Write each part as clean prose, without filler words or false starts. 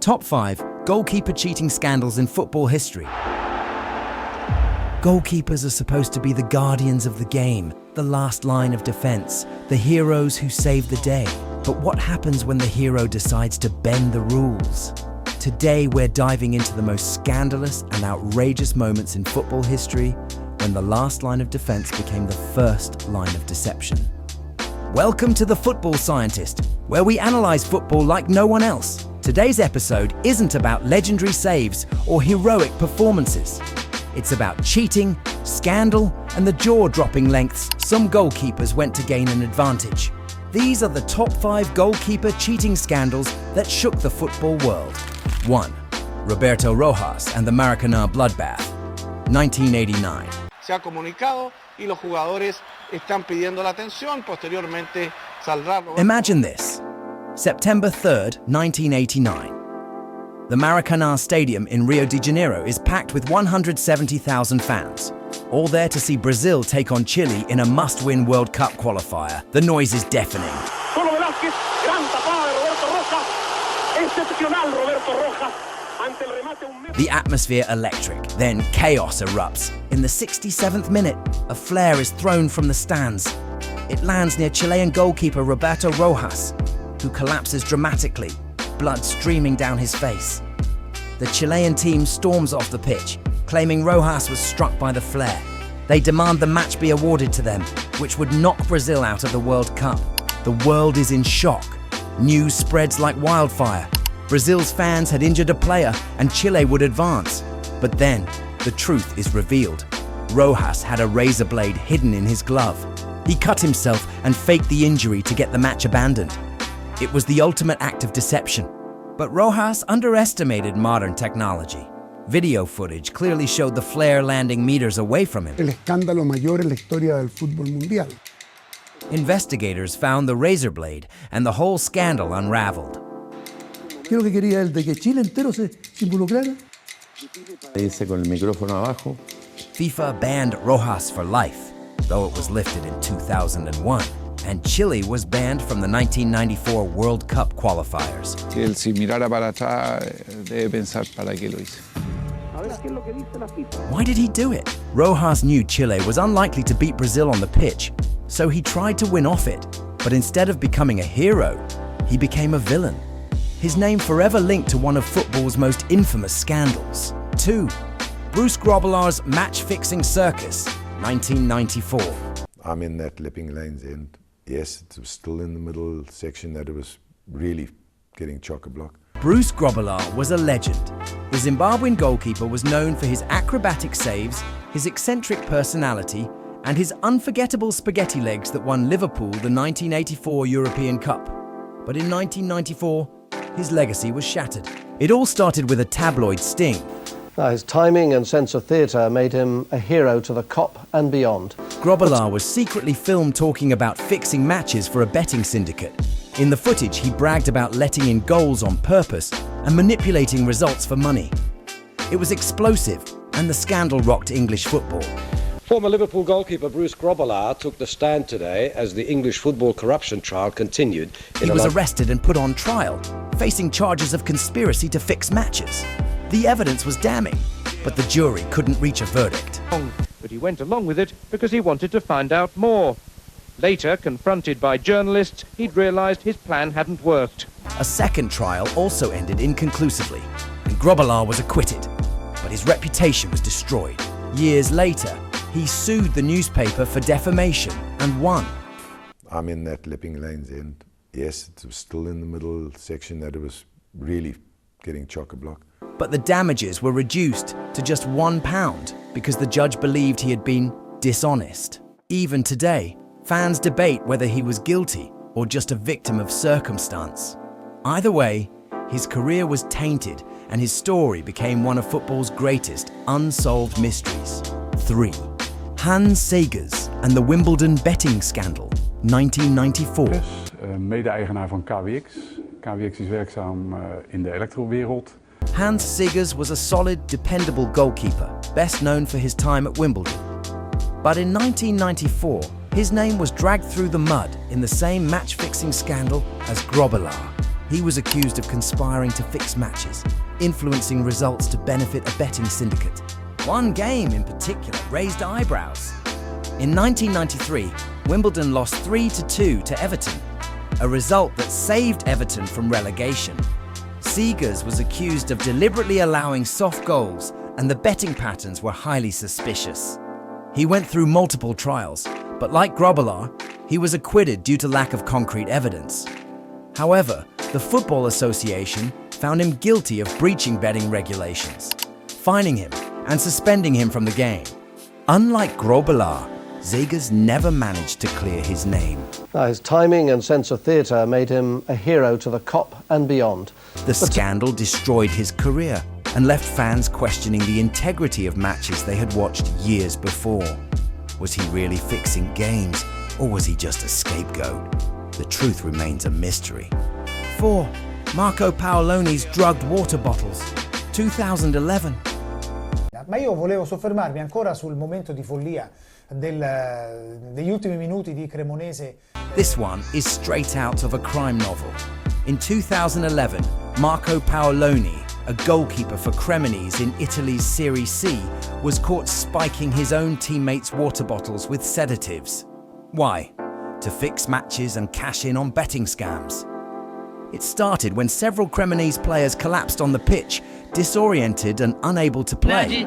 Top 5 Goalkeeper Cheating Scandals in Football History. Goalkeepers are supposed to be the guardians of the game, the last line of defense, the heroes who save the day. But what happens when the hero decides to bend the rules? Today we're diving into the most scandalous and outrageous moments in football history when the last line of defense became the first line of deception. Welcome to The Football Scientist, where we analyze football like no one else. Today's episode isn't about legendary saves or heroic performances. It's about cheating, scandal, and the jaw-dropping lengths some goalkeepers went to gain an advantage. These are the top 5 goalkeeper cheating scandals that shook the football world. 1. Roberto Rojas and the Maracanã bloodbath, 1989. Se ha comunicado y los jugadores están pidiendo la atención. Posteriormente saldrá. Imagine this. September 3rd, 1989. The Maracanã Stadium in Rio de Janeiro is packed with 170,000 fans, all there to see Brazil take on Chile in a must-win World Cup qualifier. The noise is deafening. The atmosphere electric, then chaos erupts. In the 67th minute, a flare is thrown from the stands. It lands near Chilean goalkeeper Roberto Rojas, who collapses dramatically, blood streaming down his face. The Chilean team storms off the pitch, claiming Rojas was struck by the flare. They demand the match be awarded to them, which would knock Brazil out of the World Cup. The world is in shock. News spreads like wildfire. Brazil's fans had injured a player and Chile would advance. But then, the truth is revealed. Rojas had a razor blade hidden in his glove. He cut himself and faked the injury to get the match abandoned. It was the ultimate act of deception. But Rojas underestimated modern technology. Video footage clearly showed the flare landing meters away from him. El escándalo mayor en la historia del fútbol mundial. Investigators found the razor blade and the whole scandal unraveled. ¿Qué es lo que quería él? ¿De que Chile entero se involucrara? Dice con el micrófono abajo. FIFA banned Rojas for life, though it was lifted in 2001. And Chile was banned from the 1994 World Cup qualifiers. Él si mirara para atrás debe pensar para qué lo hizo. Why did he do it? Rojas knew Chile was unlikely to beat Brazil on the pitch, so he tried to win off it. But instead of becoming a hero, he became a villain. His name forever linked to one of football's most infamous scandals. 2. Bruce Grobbelaar's match-fixing circus, 1994. I'm in that Lipping Lane's end. Yes, it was still in the middle section that it was really getting chock-a-block. Bruce Grobbelaar was a legend. The Zimbabwean goalkeeper was known for his acrobatic saves, his eccentric personality, and his unforgettable spaghetti legs that won Liverpool the 1984 European Cup. But in 1994, his legacy was shattered. It all started with a tabloid sting. Now, his timing and sense of theatre made him a hero to the COP and beyond. Grobbelaar was secretly filmed talking about fixing matches for a betting syndicate. In the footage, he bragged about letting in goals on purpose and manipulating results for money. It was explosive, and the scandal rocked English football. Former Liverpool goalkeeper Bruce Grobbelaar took the stand today as the English football corruption trial continued. He was arrested and put on trial, facing charges of conspiracy to fix matches. The evidence was damning, but the jury couldn't reach a verdict. But he went along with it because he wanted to find out more. Later, confronted by journalists, he'd realised his plan hadn't worked. A second trial also ended inconclusively, and Grobbelaar was acquitted, but his reputation was destroyed. Years later, he sued the newspaper for defamation and won. I'm in that Lipping Lane's end. Yes, it was still in the middle section that it was really getting chock-a-block. But the damages were reduced to just £1 because the judge believed he had been dishonest. Even today, fans debate whether he was guilty or just a victim of circumstance. Either way, his career was tainted and his story became one of football's greatest unsolved mysteries. 3. Hans Segers and the Wimbledon betting scandal, 1994. Mede-eigenaar van KWX. KWX is werkzaam in de elektrowereld. Hans Segers was a solid, dependable goalkeeper, best known for his time at Wimbledon. But in 1994, his name was dragged through the mud in the same match-fixing scandal as Grobbelaar. He was accused of conspiring to fix matches, influencing results to benefit a betting syndicate. One game in particular raised eyebrows. In 1993, Wimbledon lost 3-2 to Everton, a result that saved Everton from relegation. Segers was accused of deliberately allowing soft goals, and the betting patterns were highly suspicious. He went through multiple trials, but like Grobbelaar, he was acquitted due to lack of concrete evidence. However, the Football Association found him guilty of breaching betting regulations, fining him and suspending him from the game. Unlike Grobbelaar, Segers never managed to clear his name. His timing and sense of theatre made him a hero to the COP and beyond. The scandal destroyed his career and left fans questioning the integrity of matches they had watched years before. Was he really fixing games, or was he just a scapegoat? The truth remains a mystery. 4. Marco Paoloni's drugged water bottles, 2011. Ma io volevo soffermarmi ancora sul momento di follia degli ultimi minuti di Cremonese. This one is straight out of a crime novel. In 2011, Marco Paoloni, a goalkeeper for Cremonese in Italy's Serie C, was caught spiking his own teammates' water bottles with sedatives. Why? To fix matches and cash in on betting scams. It started when several Cremonese players collapsed on the pitch, disoriented and unable to play.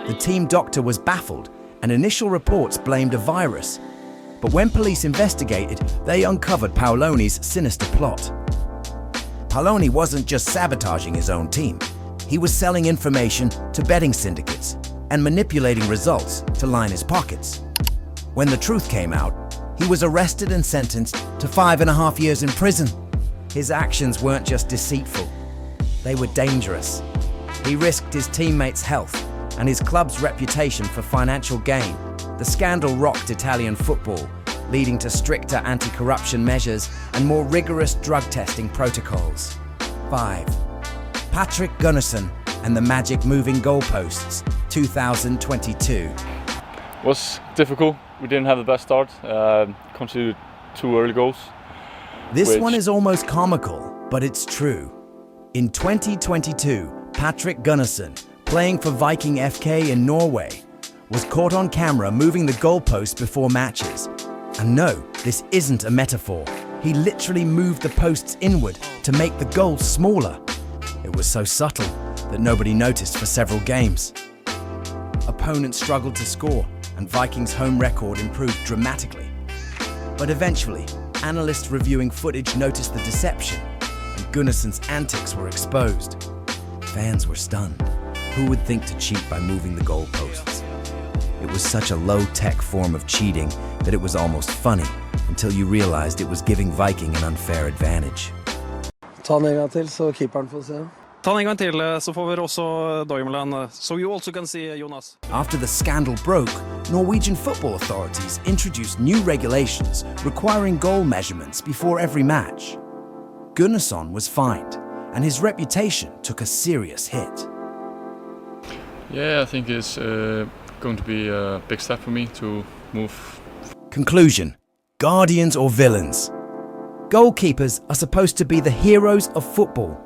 The team doctor was baffled, and initial reports blamed a virus. But when police investigated, they uncovered Paoloni's sinister plot. Paoloni wasn't just sabotaging his own team. He was selling information to betting syndicates and manipulating results to line his pockets. When the truth came out, he was arrested and sentenced to 5.5 years in prison. His actions weren't just deceitful, they were dangerous. He risked his teammates' health and his club's reputation for financial gain. The scandal rocked Italian football, leading to stricter anti-corruption measures and more rigorous drug testing protocols. 5. Patrik Gunnarsson and the magic moving goalposts, 2022. It was difficult. We didn't have the best start. Conceded 2 early goals. This one is almost comical, but it's true. In 2022, Patrik Gunnarsson, playing for Viking FK in Norway, was caught on camera moving the goalposts before matches. And no, this isn't a metaphor. He literally moved the posts inward to make the goals smaller. It was so subtle that nobody noticed for several games. Opponents struggled to score, and Vikings' home record improved dramatically. But eventually, analysts reviewing footage noticed the deception, and Gunnarsson's antics were exposed. Fans were stunned. Who would think to cheat by moving the goalposts? It was such a low-tech form of cheating that it was almost funny, until you realized it was giving Viking an unfair advantage. Ta en gang til, så keeperen får se. Ta en gang til, så får vi også Døgmeland. So you also can see Jonas. After the scandal broke, Norwegian football authorities introduced new regulations requiring goal measurements before every match. Gunnarsson was fined, and his reputation took a serious hit. Yeah, I think it's going to be a big step for me to move. Conclusion: guardians or villains? Goalkeepers are supposed to be the heroes of football,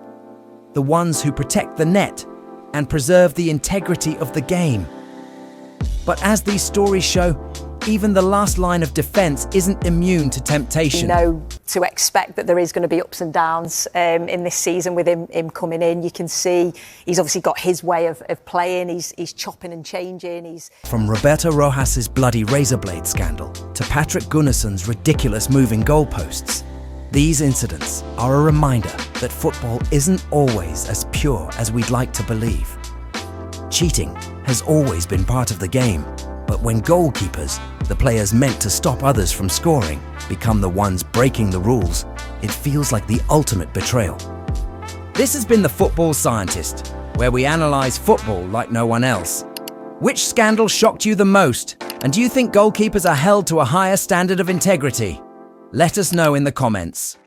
the ones who protect the net and preserve the integrity of the game. But as these stories show, even the last line of defence isn't immune to temptation. You know to expect that there is going to be ups and downs in this season with him coming in. You can see he's obviously got his way of playing. He's chopping and changing. From Roberto Rojas' bloody razor blade scandal to Patrik Gunnarsson's ridiculous moving goalposts, these incidents are a reminder that football isn't always as pure as we'd like to believe. Cheating has always been part of the game, but when goalkeepers, the players meant to stop others from scoring, become the ones breaking the rules, it feels like the ultimate betrayal. This has been The Football Scientist, where we analyse football like no one else. Which scandal shocked you the most? And do you think goalkeepers are held to a higher standard of integrity? Let us know in the comments.